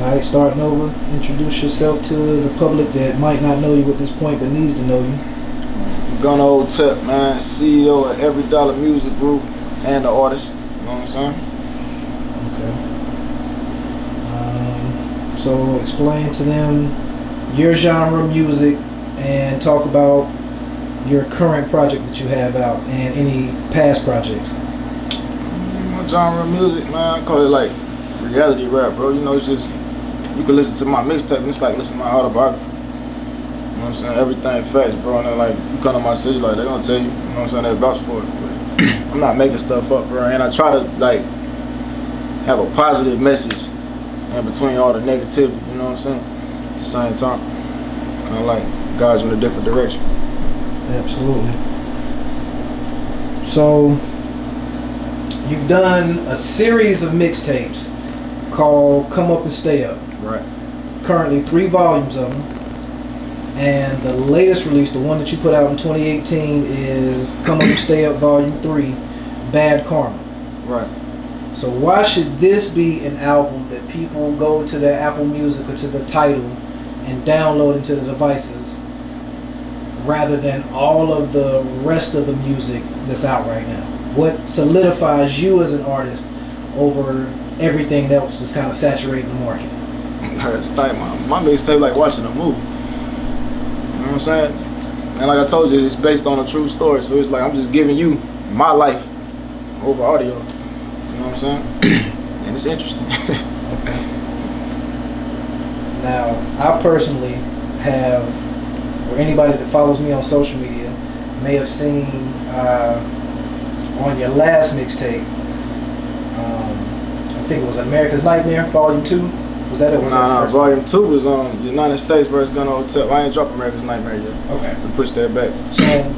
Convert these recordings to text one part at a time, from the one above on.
Alright, starting over, introduce yourself to the public that might not know you at this point but needs to know you. Gunna Otep, man, CEO of Every Dollar Music Group and the artist, you know what I'm saying? Okay. So explain to them your genre of music and talk about your current project that you have out and any past projects. My genre of music, man, I call it like reality rap, bro. You know, it's just, you can listen to my mixtape and it's like listening to my autobiography. You know what I'm saying? Everything facts, bro. And then, like, if you come to my city, like, they're gonna tell you, you know what I'm saying, they vouch for it. But I'm not making stuff up, bro. And I try to, like, have a positive message in between all the negativity, you know what I'm saying? At the same time, kind of like guide you in a different direction. Absolutely. So, you've done a series of mixtapes called Come Up and Stay Up. Right. Currently 3 volumes of them. And the latest release, the one that you put out in 2018, is Come Up and Stay Up Volume 3, Bad Karma. Right. So why should this be an album that people go to their Apple Music or to the title and download into the devices rather than all of the rest of the music that's out right now? What solidifies you as an artist over everything else that's kind of saturating the market? It's like my mixtape like watching a movie. You know what I'm saying? And like I told you, it's based on a true story. So it's like I'm just giving you my life over audio. You know what I'm saying? And it's interesting. Okay. Now, I personally have, or anybody that follows me on social media may have seen on your last mixtape, I think it was America's Nightmare, Volume 2. Was that it? Nah, Volume 2 was on United States versus Gunna Otep. I ain't dropped America's Nightmare yet. Okay. We pushed that back.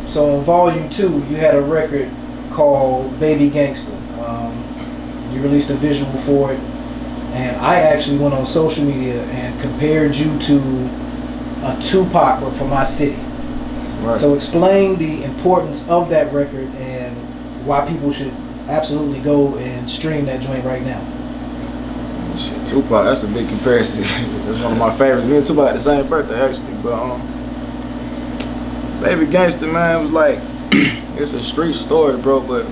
So in Volume 2, you had a record called Baby Gangsta. You released a visual for it, and I actually went on social media and compared you to a Tupac, but for my city. Right. So explain the importance of that record and why people should absolutely go and stream that joint right now. Shit, Tupac, that's a big comparison. That's one of my favorites. Me and Tupac had the same birthday, actually. But Baby Gangsta, man, was like, it's a street story, bro. But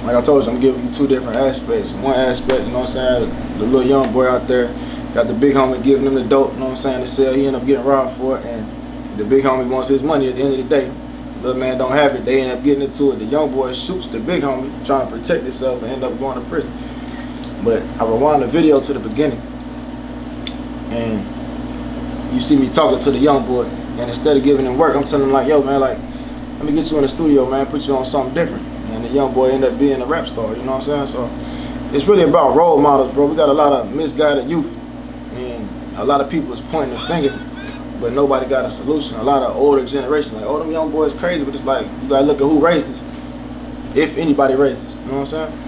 like I told you, I'm giving you 2 different aspects. One aspect, you know what I'm saying, the little young boy out there got the big homie giving him the dope, you know what I'm saying, to sell. He ended up getting robbed for it, and the big homie wants his money at the end of the day. The little man don't have it. They end up getting into it. The young boy shoots the big homie, trying to protect himself, and end up going to prison. But I rewind the video to the beginning, and you see me talking to the young boy, and instead of giving him work, I'm telling him like, yo, man, like, let me get you in the studio, man, put you on something different. And the young boy ended up being a rap star, you know what I'm saying? So it's really about role models, bro. We got a lot of misguided youth, and a lot of people is pointing the finger, but nobody got a solution. A lot of older generation, like, oh, them young boys crazy, but it's like, you gotta look at who raised us, if anybody raised us, you know what I'm saying?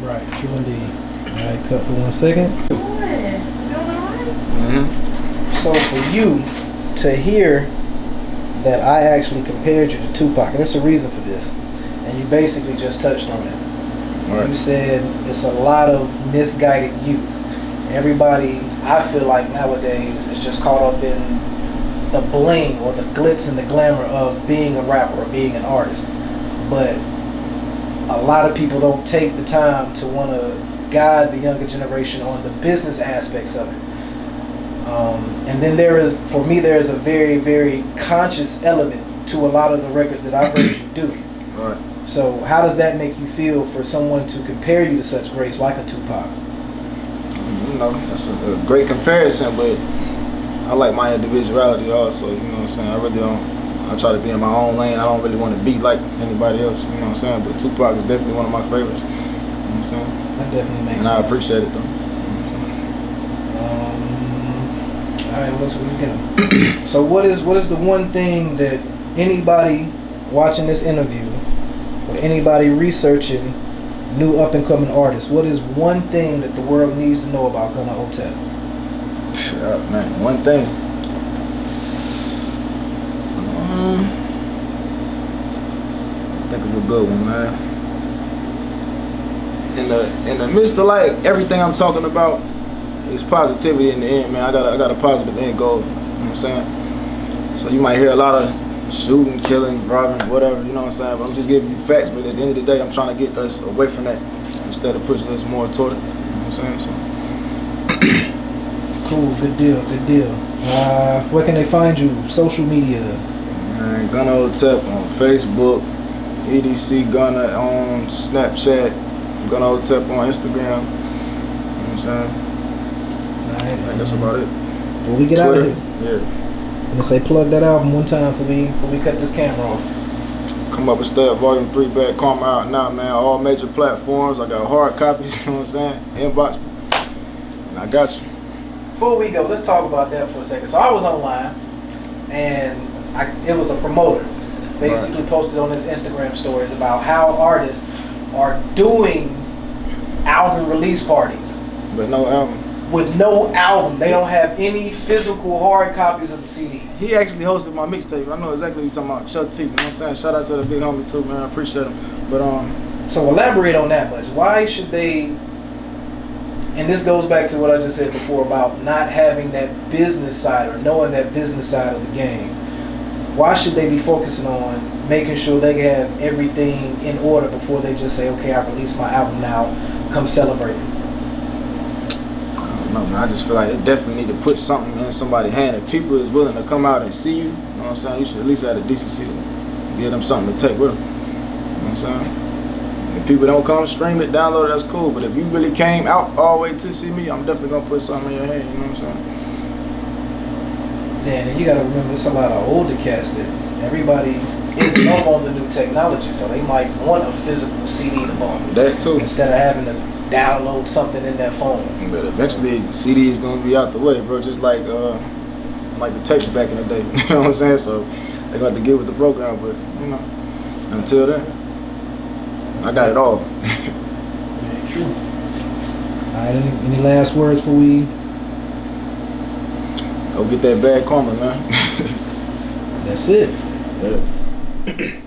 Right, true indeed. All right, cut for 1 second. So for you to hear that I actually compared you to Tupac, and there's a reason for this, and you basically just touched on it. Right. You said it's a lot of misguided youth. Everybody, I feel like nowadays, is just caught up in the bling or the glitz and the glamour of being a rapper or being an artist. But a lot of people don't take the time to want to guide the younger generation on the business aspects of it. And then for me, there is a very, very conscious element to a lot of the records that I've heard you do. Right. So how does that make you feel for someone to compare you to such greats like a Tupac? You know, that's a great comparison, but I like my individuality also, you know what I'm saying? I really don't, I try to be in my own lane. I don't really want to be like anybody else, you know what I'm saying? But Tupac is definitely one of my favorites, you know what I'm saying? That definitely makes sense. And I appreciate it though. Alright, let's begin. So what is the one thing that anybody watching this interview or anybody researching new up and coming artists, what is one thing that the world needs to know about Gunna Otep? Man, one thing. Think of a good one, man. In the midst of like everything I'm talking about, it's positivity in the end, man. I got a positive end goal. You know what I'm saying? So you might hear a lot of shooting, killing, robbing, whatever. You know what I'm saying? But I'm just giving you facts. But at the end of the day, I'm trying to get us away from that instead of pushing us more toward it. You know what I'm saying? So. Cool. Good deal. Good deal. Where can they find you? Social media. Man, Gunna Otep on Facebook, EDC Gunna on Snapchat, Gunna Otep on Instagram. You know what I'm saying? All right, I think that's about it. Before we get Twitter, out of here, yeah. gonna say plug that album one time for me before we cut this camera off. Come Up and Step Volume 3 Bad Kome out now, man. All major platforms. I got hard copies, you know what I'm saying? Inbox me. And I got you. Before we go, let's talk about that for a second. So I was online, and it was a promoter basically posted on his Instagram stories about how artists are doing album release parties. But no album. With no album. They don't have any physical hard copies of the CD. He actually hosted my mixtape. I know exactly what you're talking about. Chuck T, you know what I'm saying? Shout out to the big homie too, man. I appreciate him. But So elaborate on that much. Why should they, and this goes back to what I just said before about not having that business side or knowing that business side of the game. Why should they be focusing on making sure they have everything in order before they just say, okay, I release my album now, come celebrate it? no, man, I just feel like they definitely need to put something in somebody's hand. If people is willing to come out and see you, you know what I'm saying, you should at least have the decency to give them something to take with them. You know what I'm saying? If people don't come, stream it, download it, that's cool. But if you really came out all the way to see me, I'm definitely going to put something in your hand, you know what I'm saying? Yeah, and you got to remember there's a lot of older cats that everybody isn't up on the new technology, so they might want a physical CD to bump. That too. Instead of having to download something in their phone. But eventually, the CD is gonna be out the way, bro. Just like the tapes back in the day. You know what I'm saying? So they got to get with the program. But you know, until then, I got it all. Very true. All right. Any last words before we? Go get that bad karma, man. That's it. Yeah.